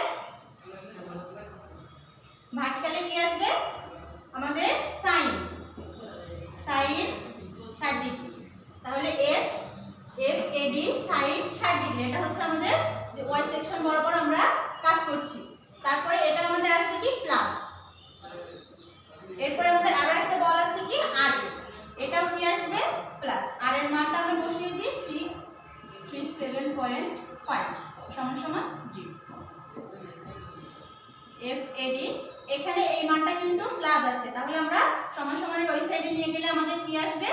ভার্টিক্যালে কি আসবে আমাদের? Sine, sine 60 degree. তাহলে F F AD sine 60 degree, এটা হচ্ছে আমাদের যে ওয়াই সেকশন বরাবর আমরা কাজ করছি। তারপরে এটা আমাদের আসবে কি প্লাস। এরপরে আমাদের আরো একটা বল আছে কি আর, এটাও কি আসবে প্লাস। আর এর মানটা আমরা বসিয়ে দিই 637.5 সমান সমান 0। এফ এডি, এখানে এই মানটা কিন্তু প্লাস আছে, তাহলে আমরা সমান সমানের ওই সাইডে নিয়ে গেলে আমাদের কি আসবে?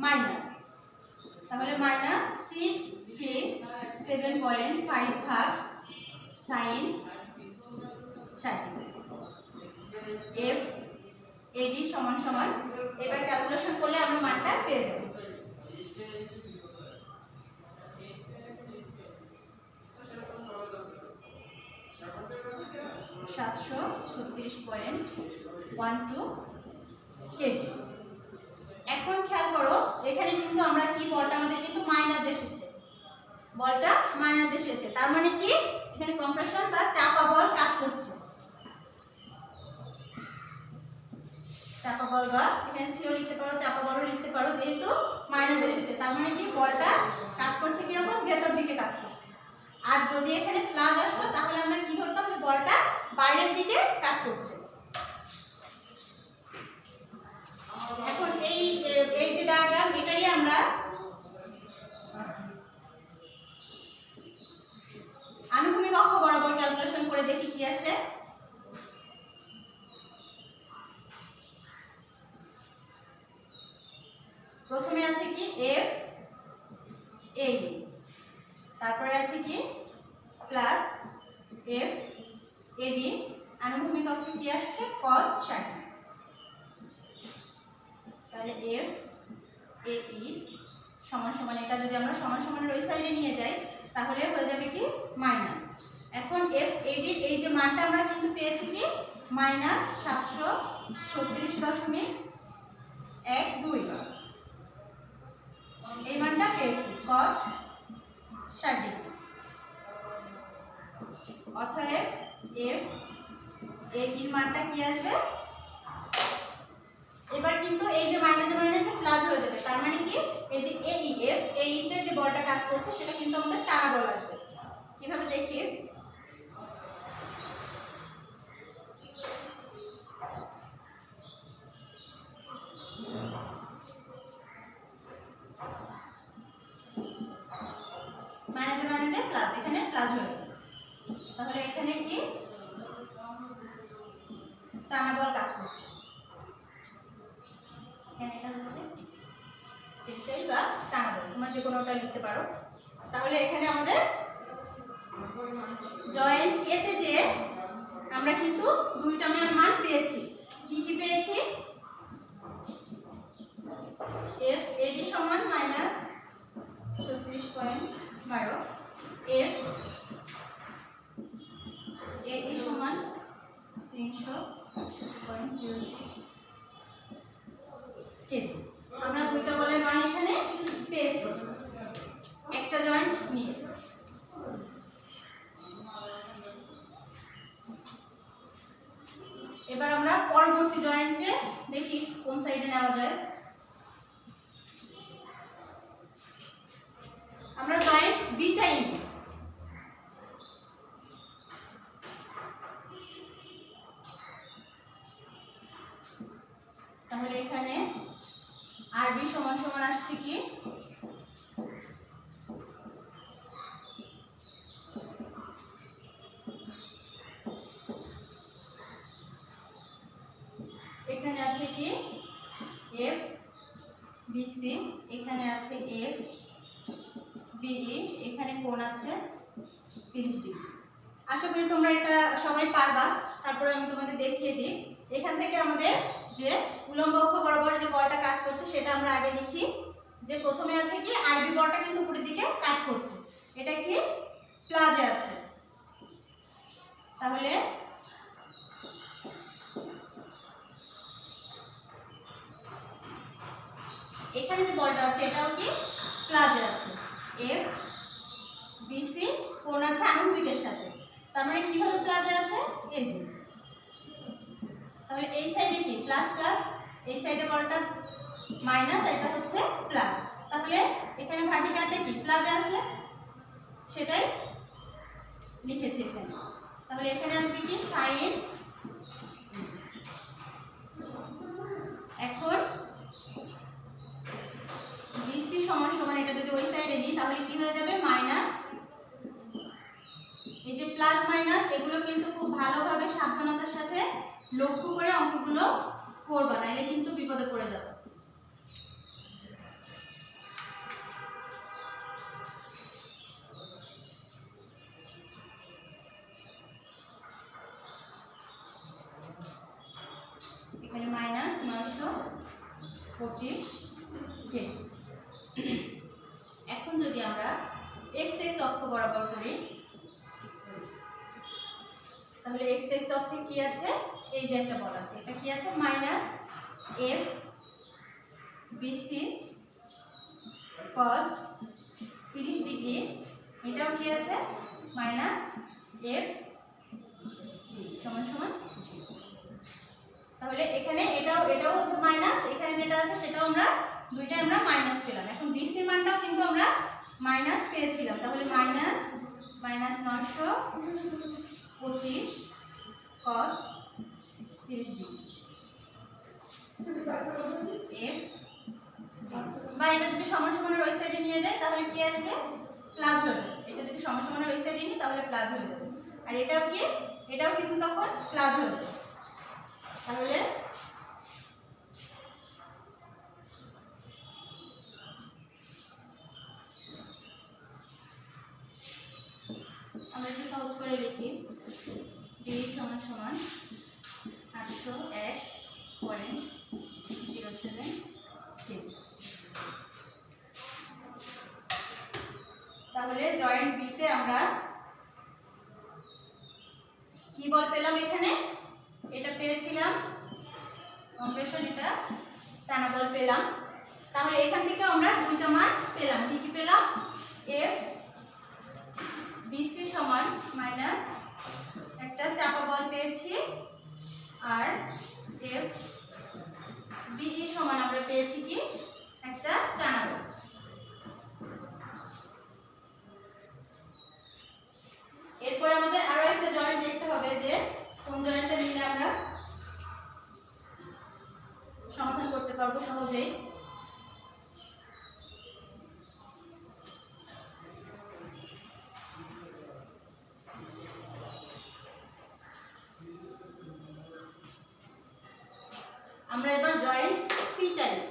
মাইনাস। তাহলে মাইনাস 637.5 ভাগ সাইন 60। এফ এডি সমান সমান, এবার ক্যালকুলেশন করলে আমরা মানটা পেয়ে যাব। (736.12 কেজি। এখন খেয়াল করো, এখানে কিন্তু আমরা কি বলটা আমাদের কিন্তু মাইনাস এসেছে, বলটা মাইনাস এসেছে, তার মানে কি এখানে কম্প্রেশন বা চাপা বল কাজ করছে। চাপা বল বা এখানে সিও লিখতে পারো, চাপা বলও লিখতে পারো, যেহেতু মাইনাস এসেছে তার মানে কি বলটা কাজ করছে কিরকম? ভেতর দিকে কাজ করছে। আর যদি এখানে প্লাস আসতো তাহলে আমরা কি করতাম? বলটা বাইরের দিকে কাজ করছে। এখন এই যে ডায়াগ্রাম, এটারই আমরা আনুভূমিক অক্ষ বরাবর ক্যালকুলেশন করে দেখি কি আসে। প্রথমে আছে কি এফ এ, তারপরে আছে কি প্লাস এফ এডি, আনুভূমিক অক্ষে কি আসছে? cos 60। তাহলে এফ এ ই সমান সমান, এটা যদি আমরা সমান সমানের ওই সাইডে নিয়ে যাই তাহলে হয়ে যাবে কি মাইনাস। এখন এফ এডির এই যে মানটা আমরা কিন্তু পেয়েছি কি মাইনাস 736.12, এই মানটা পেয়েছি cos 60 ডিগ্রি। অতএব এফ এ এর মানটা কি আসবে? এবার কিন্তু এই যে মাইনাসে মাইনাসে প্লাস হয়ে যাবে, তার মানে কি এই যে এ ই এফ এ ই তে যে বলটা কাজ করছে সেটা কিন্তু আমাদের টানা বল আসবে। কিভাবে দেখি? টানা বল কাজ করছে। এখানে এটা হচ্ছে টেনসাইল বা টানা বল, তোমরা যে কোনোটা লিখতে পারো। তাহলে এখানে আমাদের জয়েন্ট এতে যে আমরা কিন্তু দুইটা মান পেয়েছি। কি কি পেয়েছি? এফ এডি সমান -36.12, এফ এই সমান 360.06 কেজি। আমরা দুইটা বলের মান এখানে পেয়েছি একটা জয়েন্ট নিয়ে। এবার আমরা পরবর্তী জয়েন্টে দেখি কোন সাইডে নেওয়া যায়। আমরা জয়েন্ট বিটাই নিই। তাহলে এখানে আরবি সমান সমান আসছে কি? এখানে আছে কি এফ বিসি, এখানে আছে এফ বিই, এখানে কোণ আছে 30 ডিগ্রি। আশা করি তোমরা এটা সবাই পারবা। তারপরে আমি তোমাদের দেখিয়ে দিই। এখান থেকে আমাদের যে উলম্ব অক্ষ বরাবর যে বলটা কাজ করছে সেটা আমরা আগে লিখি। যে প্রথমে আছে কি আরবি বলটা কিন্তু উপরের দিকে কাজ করছে, এটা কি প্লাজে আছে। তাহলে এখানে যে বলটা আছে এটাও কি প্লাজে আছে। এফ বিসি কোণ আছে আণবিকের সাথে, তার মানে কিভাবে প্লাজে আছে? এই যে, তাহলে এই সাইডে কি প্লাস প্লাস, এই সাইডে বলটা মাইনাস, এটা হচ্ছে প্লাস। তাহলে এখানে ভার্টিক্যালটা কি প্লাজে আসলে সেটাই লিখেছি এখানে। তাহলে এখানে আসবে কি সাইন। এখন বিসি সমান সমান এটা যদি ওই সাইডে নিই তাহলে কি হয়ে যাবে মাইনাস। এই যে প্লাস মাইনাস এগুলো কিন্তু খুব ভালোভাবে সাবধানতার সাথে লক্ষ্য করে অঙ্কগুলো করবা, নাইলে কিন্তু বিপদে পড়ে যাবে। এখানে মাইনাস 925 কেজি। এখন যদি আমরা এক্স এক্স অক্ষ বরাবর করি তাহলে এক্স এক্স অক্ষে কি আছে? এই যে একটা বল আছে, এটা কি আছে মাইনাস এফ বিসি কস 30 ডিগ্রি, এটাও কি আছে মাইনাস এফ সমান সমান 0। তাহলে এখানে এটাও হচ্ছে মাইনাস, এখানে যেটা আছে সেটাও আমরা দুইটাই আমরা মাইনাস পেলাম। এখন বিসি মানটাও কিন্তু আমরা মাইনাস পেয়েছিলাম। তাহলে মাইনাস 925 cos 30 ডিগ্রি এফ, বা এটা যদি সমান সমানের ওই সাইডে নিয়ে যায় তাহলে কি আসবে প্লাস হয়ে যাবে। এটা যদি সমান সমানের ওই সাইডে নিই তাহলে প্লাস হয়ে যাবে। আর এটাও কি এটাও কিন্তু তখন প্লাস হয়ে যাবে। তাহলে আমরা একটু সহজ করে লিখি। ডি সমান সমান 801.07 কেজি। তাহলে জয়েন্ট বিতে আমরা কি বল পেলাম? এখানে এটা পেয়েছিলাম কম্প্রেশন, এটা টানা বল পেলাম। তাহলে এখান থেকে আমরা দুইটা মান পেলাম। কি কি পেলাম? এফ বিসি সমান মাইনাস একটা চাপা বল পেয়েছি, আর এফ বিই সমান আমরা পেয়েছি কি একটা টানা বল। এরপরে আমাদের আরো একটা জয়েন্ট দেখতে হবে যে কোন জয়েন্টটা নিলে আমরা সমাধান করতে পারবো সহজেই। আমরা এবার জয়েন্ট সিটা নিই।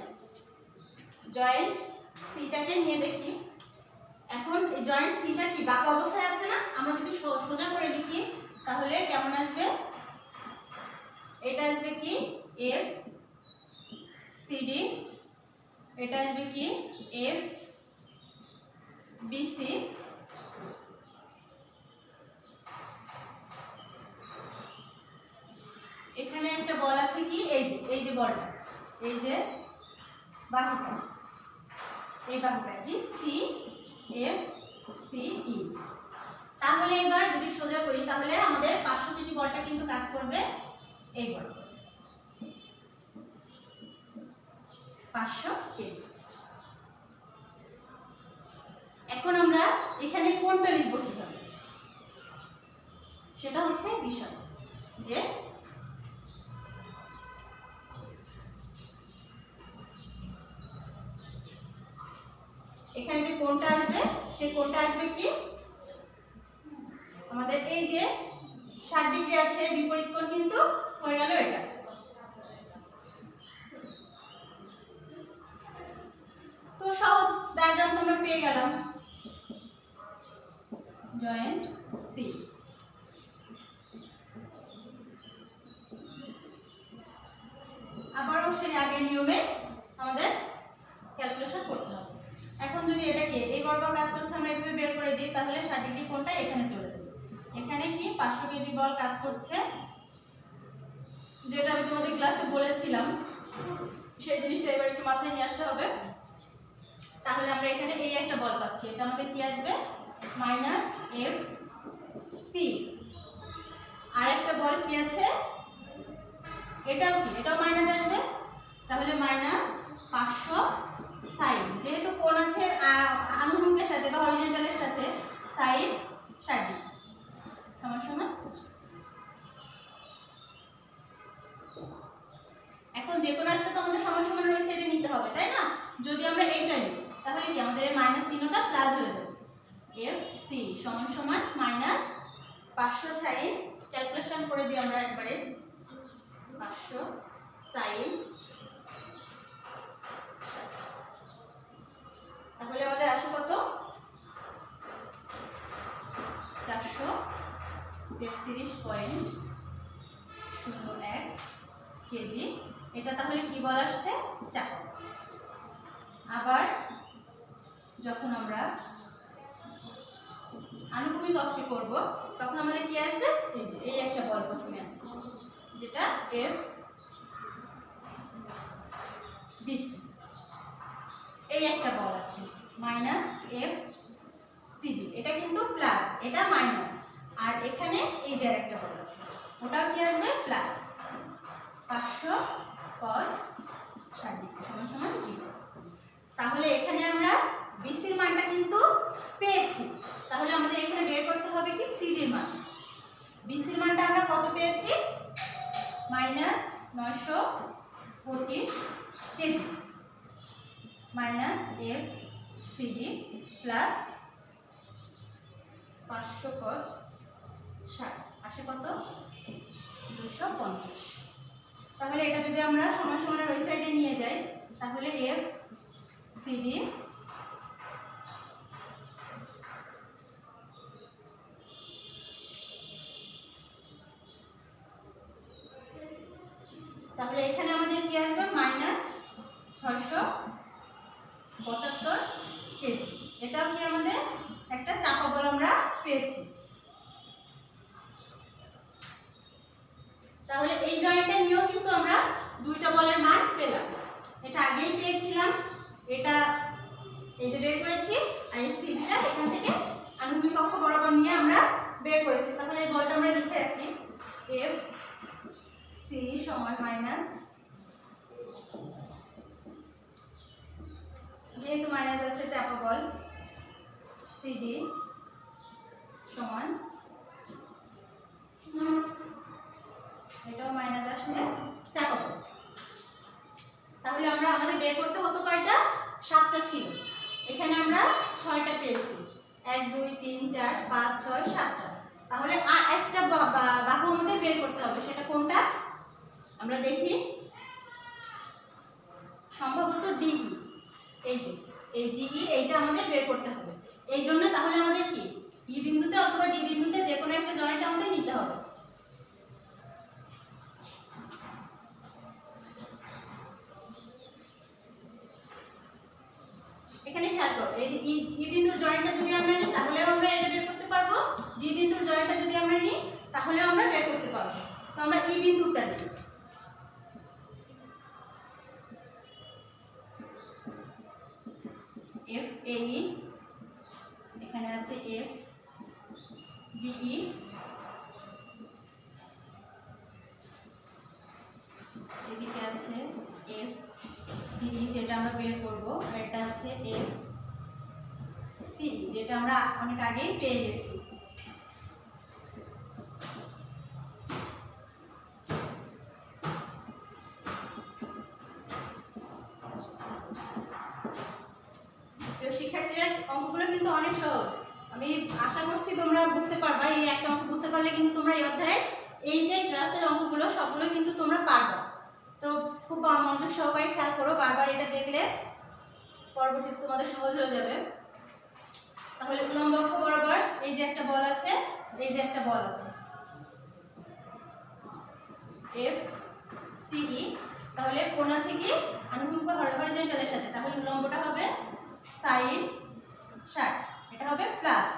জয়েন্ট সিটাকে নিয়ে দেখি। এখন এই জয়েন্ট সিটা কি বাঁকা অবস্থায় আছে না? আমরা যদি সোজা করে লিখি তাহলে কেমন আসবে? এটা আসবে কি এফ সিডি, এটা আসবে কি এফ বিসি, এখানে একটা বল আছে কি এই যে বলটা, এই যে বাহুটা, এই বাহুটা কি সি এফ সি ই। তাহলে এবার যদি সোজা করি তাহলে আমাদের 500 কেজি বলটা কিন্তু কাজ করবে এই বল, 500 কেজি। এখন আমরা এখানে কোনটা লিখব কিভাবে সেটা হচ্ছে বিষয়, যে এখানে যে কোণটা আসবে সেই কোণটা আসবে কি আমাদের এই যে 60 ডিগ্রি আছে, বিপরীত কোণ কিন্তু হয়ে গেল এটা। তো সহজ ডায়াগ্রাম আমরা পেয়ে গেলাম। জয়েন্ট সি, আবারও সেই আগের নিয়মে আমাদের ক্যালকুলেশন করতে হবে। এখন যদি এটাকে এই বরাবর কাজ করছে আমরা এভাবে বের করে দিই তাহলে 60 ডিগ্রি কোণটা এখানে চলে যাবে। এখানে কি 500 কেজি বল কাজ করছে, যেটা আমি তোমাদের ক্লাসে বলেছিলাম সেই জিনিসটা এবার একটু মাথায় নিয়ে আসতে হবে। তাহলে আমরা এখানে এই একটা বল পাচ্ছি, এটা আমাদের কি আসবে মাইনাস এফ সি। আর একটা বল কি আছে, এটাও কি, এটাও মাইনাস আসবে, তাহলে মাইনাস 500 সাইন, যেহেতু কোণ আছে আনুভূমিকের সাথে বা হরিজন্টালের সাথে, সাইন 60 ডিগ্রি সমান সমান। এখন যে কোনো একটা তো আমাদের সমান সমান রয়েছে, এটা নিতে হবে তাই না? যদি আমরা এইটা নিই তাহলে কি আমাদের এই মাইনাস চিহ্নটা প্লাস হয়ে যাবে। এফ সি সমান সমান মাইনাস 500 সাইন, ক্যালকুলেশন করে দিই আমরা একবারে, 500 সাইন, তাহলে আমাদের আসে কত 433.01 কেজি। এটা তাহলে কি বল আসছে, চাপ। আবার যখন আমরা আনুভূমিক অক্ষে করব তখন আমাদের কি আসবে, এই যে এই একটা বল প্রথমে আছে যেটা এফ বিসি, এই একটা বল আছে মাইনাস এফ সিডি, এটা কিন্তু প্লাস, এটা মাইনাস। আর এখানে এই যে একটা বল আছে ওটাও কি আসবে প্লাস, 500 cos 60 সমান সমান 0। তাহলে এখানে আমরা বিসির মানটা কিন্তু পেয়েছি, তাহলে আমাদের এখানে বের করতে হবে কি সিডির মান। বিসির মানটা আমরা কত পেয়েছি, minus 925 KG, minus F CD plus 500 cos 60 আসে কত 250। তাহলে এটা যদি আমরা সমান সমানের ওই সাইডে নিয়ে যাই তাহলে এফ সিডি তাহলে এখানে আমাদের কি আসবে মাইনাস 675 কেজি। এটাও কি আমাদের একটা চাপা বল আমরা পেয়েছি। তাহলে এই জয়েন্টটা নিয়েও কিন্তু আমরা দুইটা বলের মান পেলাম, এটা আগেই পেয়েছিলাম, এটা এই যে বের করেছি, আর এই সিডিটা এখান থেকে আনুভূমিক অক্ষ বরাবর নিয়ে আমরা বের করেছি। তাহলে এই বলটা আমরা লিখে রাখি, এফ সি সমান মাইনাস, যেহেতু মাইনাস আছে চাপা বল, সিডি সমান, এটাও মাইনাস আসছে চাপা বল। তাহলে আমরা আমাদের বের করতে হতো কয়টা, 7টা ছিল, এখানে আমরা 6টা পেয়েছি, 1 2 3 4 5 6 7টা। তাহলে আর একটা বাহু আমাদের বের করতে হবে, সেটা কোনটা আমরা দেখি। দেখো এই যে ই বিন্দুর জয়েন্টটা যদি আমরা নিই তাহলেও আমরা এটা বের করতে পারবো, ডি বিন্দুর জয়েন্টটা যদি আমরা নিই তাহলেও আমরা বের করতে পারবো। তো আমরা ই বিন্দুটা নিই, এফ এ ই, এখানে আছে এফ বিই, এদিকে আছে এফ ডিই যেটা আমরা বের করব, আর এটা আছে এফ সি যেটা আমরা অনেক আগেই পেয়ে গেছি। শিক্ষার্থীরা অঙ্কগুলো কিন্তু অনেক সহজ, আমি আশা করছি তোমরা বুঝতে পারবা। এই একটা অঙ্ক বুঝতে পারলে কিন্তু তোমরা এই অধ্যায়ে এই যে ক্লাসের অঙ্কগুলো সবগুলো কিন্তু তোমরা পারবা। তো খুব মনোযোগ সহকারে খেয়াল করো, বারবার এটা দেখলে পরবর্তীতে তোমাদের সহজ হয়ে যাবে। তাহলে উল্লম্ব অক্ষ বরাবর এই যে একটা বল আছে, এই যে একটা বল আছে এফ সিই, তাহলে কোণ আছে কি আনুভূমিক বা হরিজন্টালের সাথে, তাহলে উল্লম্বটা হবে সাইন 60, এটা হবে প্লাস,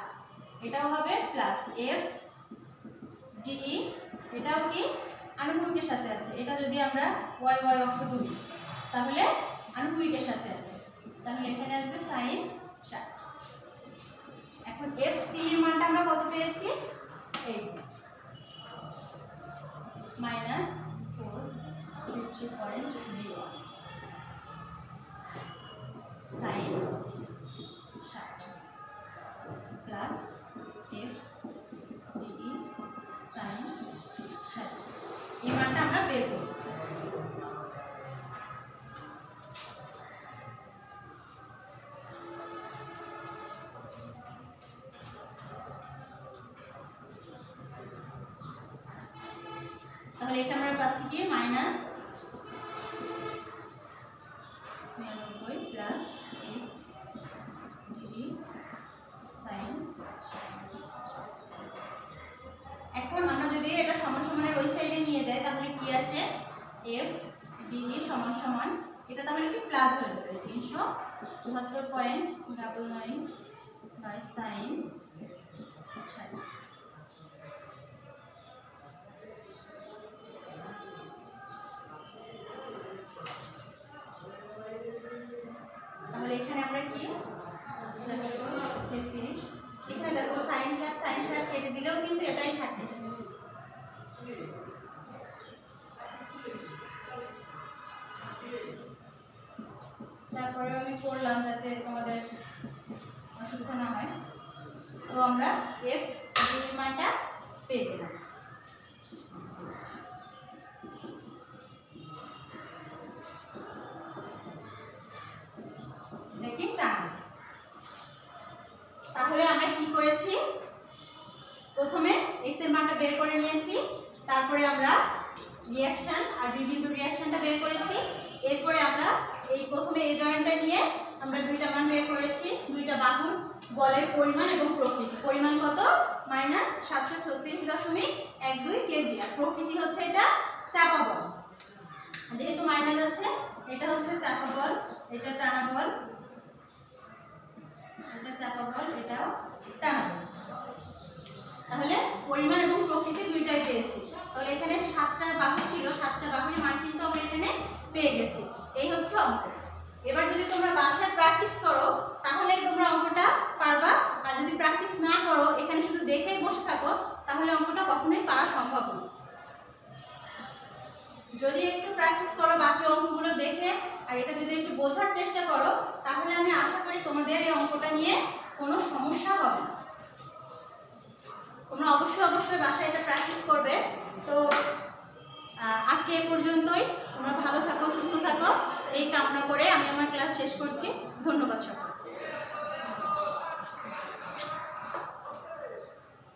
এটাও হবে প্লাস, এফ ডিই এটাও কি আনুভূমিকের সাথে আছে, এটা যদি আমরা ওয়াই ওয়াই অক্ষ ধরি তাহলে আনুভূমিকের সাথে আছে, তাহলে এখানে আসবে সাইন 60। এখন এফ সি এর মানটা আমরা কত পেয়েছি, এই যে -433.0 sine 60 plus F DE sine 60, এই মানটা আমরা বের করব। তাহলে এখানে আমরা পাচ্ছি কি -99 প্লাস এফ ডিই সাইন। এখন আমরা যদি এটা সমান সমানের ওই সাইডে নিয়ে যাই তাহলে কি আসে, এফ ডিই সমান সমান এটা তাহলে কি প্লাস হয়ে যাবে 374.99 বাই সাইন 60। তাহলে এখানে আমরা কি 433, এখানে দেখো সাইন 60 কেটে দিলেও কিন্তু এটাই থাকে। তারপরে আমি করলাম যাতে তোমাদের অসুবিধা না হয়, তো আমরা এফ ডির মানটা পেয়ে গেলাম। দেখি টান, তাহলে আমরা কি করেছি, প্রথমে এক্স এর মানটা বের করে নিয়েছি, তারপরে আমরা রিঅ্যাকশন আর বি বিন্দুর রিঅ্যাকশনটা বের করেছি, এরপরে আমরা এই প্রথমে এই জয়েন্টটা নিয়ে আমরা দুইটা মান বের করেছি, দুইটা বাহুর বলের পরিমাণ এবং প্রকৃতি। পরিমাণ কত, -736.12 কেজি, আর প্রকৃতি হচ্ছে এটা চাপা বল, যেহেতু মাইনাস আছে এটা হচ্ছে চাপা বল, এটা টানা বল, এটা চাপা বল, এটাও টানা বল। তাহলে পরিমাণ এবং প্রকৃতি দুইটাই পেয়েছি। তাহলে এখানে 7টা বাহু ছিল, 7টা বাহুর মান কিন্তু আমরা এখানে পেয়ে গেছি। এই হচ্ছে অঙ্ক। এবার যদি তোমরা বাসায় প্র্যাকটিস করো তাহলে তোমরা অঙ্কটা পারবা, আর যদি প্র্যাকটিস না করো এখানে শুধু দেখেই বসে থাকো তাহলে অঙ্কটা কখনোই পারা সম্ভব নয়। যদি একটু প্র্যাকটিস করো বাকি অঙ্কগুলো দেখে, আর এটা যদি একটু বোঝার চেষ্টা করো তাহলে আমি আশা করি তোমাদের এই অঙ্কটা নিয়ে কোনো সমস্যা হবে না। তোমরা অবশ্যই বাসায় এটা প্র্যাকটিস করবে। তো আজকে এই পর্যন্তই, তোমরা ভালো থাকো, সুস্থ থাকো, এই কামনা করে আমি আমার ক্লাস শেষ করছি। ধন্যবাদ।